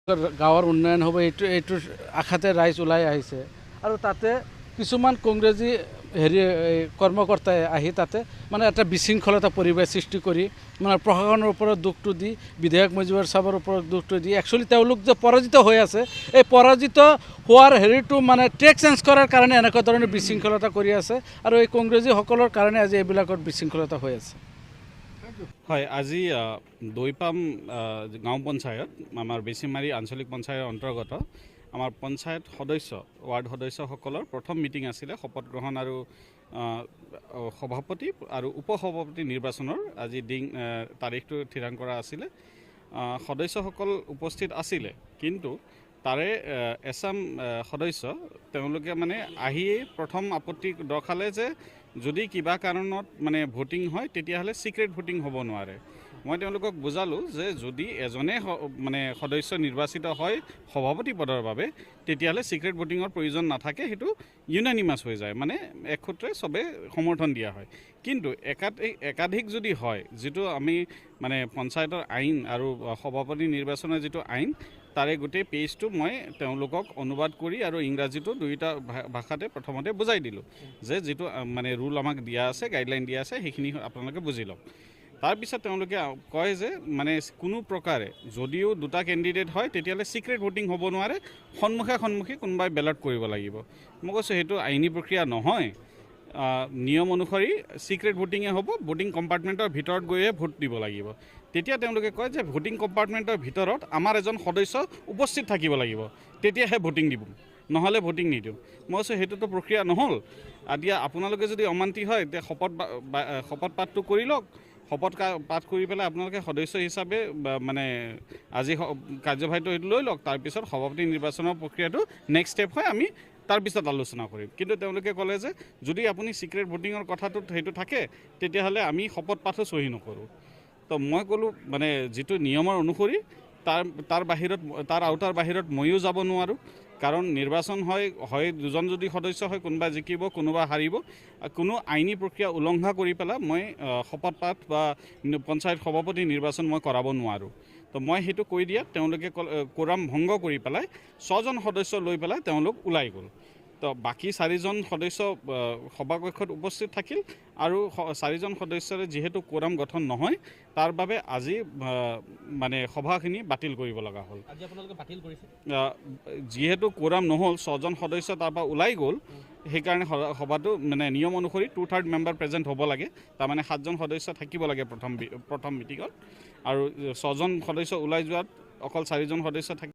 গাঁৱৰ উন্নয়ন হ'ব এইটোৰ আশাতে ৰাইজ ওলাই আহিছে আৰু তাতে কিছুমান কংগ্ৰেছী কৰ্মকৰ্তাই আহি তাতে মানে এটা বিশৃংখলতা পৰিৱেশ সৃষ্টি কৰি মানে প্ৰশাসনৰ ওপৰত দুখটো দি বিধায়ক মজিবৰ সাহেবৰ ওপৰত দুখটো দি একচুৱেলি তেওঁলোক যে পৰাজিত হৈ আছে এই পৰাজিত হোৱাৰ মানে ট্ৰেক চেঞ্জ কৰাৰ কাৰণে এনেকুৱা ধৰণৰ বিশৃংখলতা কৰি আছে আৰু এই কংগ্ৰেছীসকলৰ কাৰণে আজি এইবিলাকত বিশৃংখলতা হৈ আছে। হয়, আজি দৈপাম গাঁও পঞ্চায়ত আমাৰ বেছিমাৰী আঞ্চলিক পঞ্চায়তৰ অন্তৰ্গত আমাৰ পঞ্চায়ত সদস্য ৱাৰ্ড সদস্যসকলৰ প্ৰথম মিটিং আছিলে শপত গ্ৰহণ আৰু সভাপতি আৰু উপসভাপতি নিৰ্বাচনৰ আজি তাৰিখটো থিৰাং কৰা আছিলে। সদস্যসকল উপস্থিত আছিলে, কিন্তু তাৰে এছাম সদস্য তেওঁলোকে মানে আহিয়েই প্ৰথম আপত্তি দৰ্শালে যে যদি কিবা কাৰণত মানে ভোটিং হয় তেতিয়াহ'লে ছিক্ৰেট ভোটিং হ'ব নোৱাৰে। মই তেওঁলোকক বুজালোঁ যে যদি এজনে মানে সদস্য নিৰ্বাচিত হয় সভাপতি পদৰ বাবে তেতিয়াহ'লে ছিক্ৰেট ভোটিঙৰ প্ৰয়োজন নাথাকে, সেইটো ইউনানিমাছ হৈ যায়, মানে একসূত্ৰে চবে সমৰ্থন দিয়া হয়। কিন্তু একাধিক যদি হয়, যিটো আমি মানে পঞ্চায়তৰ আইন আৰু সভাপতি নিৰ্বাচনৰ যিটো আইন তাৰে গোটেই পেজটো মই তেওঁলোকক অনুবাদ কৰি আৰু ইংৰাজীটো দুয়োটা ভাষাতে প্ৰথমতে বুজাই দিলোঁ যে যিটো মানে ৰুল আমাক দিয়া আছে, গাইডলাইন দিয়া আছে, সেইখিনি আপোনালোকে বুজি লওক। তাৰপিছত তেওঁলোকে কয় যে মানে কোনো প্ৰকাৰে যদিও দুটা কেণ্ডিডেট হয় তেতিয়াহ'লে ছিক্ৰেট ভোটিং হ'ব নোৱাৰে, সন্মুখী কোনোবাই বেলট কৰিব লাগিব। মই কৈছোঁ সেইটো আইনী প্ৰক্ৰিয়া নহয়, নিয়ম অনুসৰি ছিক্ৰেট ভোটিঙে হ'ব, ভোটিং কম্পাৰ্টমেণ্টৰ ভিতৰত গৈহে ভোট দিব লাগিব। তেতিয়া তেওঁলোকে কয় যে ভোটিং কম্পাৰ্টমেণ্টৰ ভিতৰত আমাৰ এজন সদস্য উপস্থিত থাকিব লাগিব, তেতিয়াহে ভোটিং দিব, নহ'লে ভোটিং নিদিওঁ। মই কৈছোঁ সেইটোতো প্ৰক্ৰিয়া নহ'ল। এতিয়া আপোনালোকে যদি অমান্তি হয় তেতিয়া শপত পাঠটো কৰি লওক, শপত পাঠ কৰি পেলাই আপোনালোকে সদস্য হিচাপে মানে আজি কাৰ্যভাৰীটো সেইটো লৈ লওক, তাৰপিছত সভাপতি নিৰ্বাচনৰ প্ৰক্ৰিয়াটো নেক্সট ষ্টেপ হয়, আমি তাৰপিছত আলোচনা কৰিম। কিন্তু তেওঁলোকে ক'লে যে যদি আপুনি ছিক্ৰেট ভোটিঙৰ কথাটো সেইটো থাকে তেতিয়াহ'লে আমি শপত পাঠো চহী নকৰোঁ। তো মই ক'লোঁ মানে যিটো নিয়মৰ অনুসৰি তাৰ আওতাৰ বাহিৰত ময়ো যাব নোৱাৰোঁ, কাৰণ নিৰ্বাচন হয় দুজন যদি সদস্য হয়, কোনোবা জিকিব কোনোবা হাৰিব, কোনো আইনী প্ৰক্ৰিয়া উলংঘা কৰি পেলাই মই শপত পাঠ বা পঞ্চায়ত সভাপতি নিৰ্বাচন মই কৰাব নোৱাৰোঁ। তো মই সেইটো কৈ দিয়াত তেওঁলোকে কোৰাম ভংগ কৰি পেলাই 6জন সদস্য লৈ পেলাই তেওঁলোক ওলাই গ'ল। তো বাকী 4জন সদস্য সভাকক্ষত উপস্থিত থাকিল আৰু 4জন সদস্যৰে যিহেতু কোৰাম গঠন নহয় তাৰ বাবে আজি মানে সভাখিনি বাতিল কৰিব লগা হ'ল। যিহেতু কোৰাম নহ'ল, 6জন সদস্য তাৰপৰা ওলাই গ'ল, সেইকাৰণে সভাটো মানে নিয়ম অনুসৰি 2/3 মেম্বাৰ প্ৰেজেণ্ট হ'ব লাগে, তাৰমানে 7জন সদস্য থাকিব লাগে প্ৰথম মিটিঙত, আৰু 6জন সদস্য ওলাই যোৱাত অকল 4জন সদস্য থাকি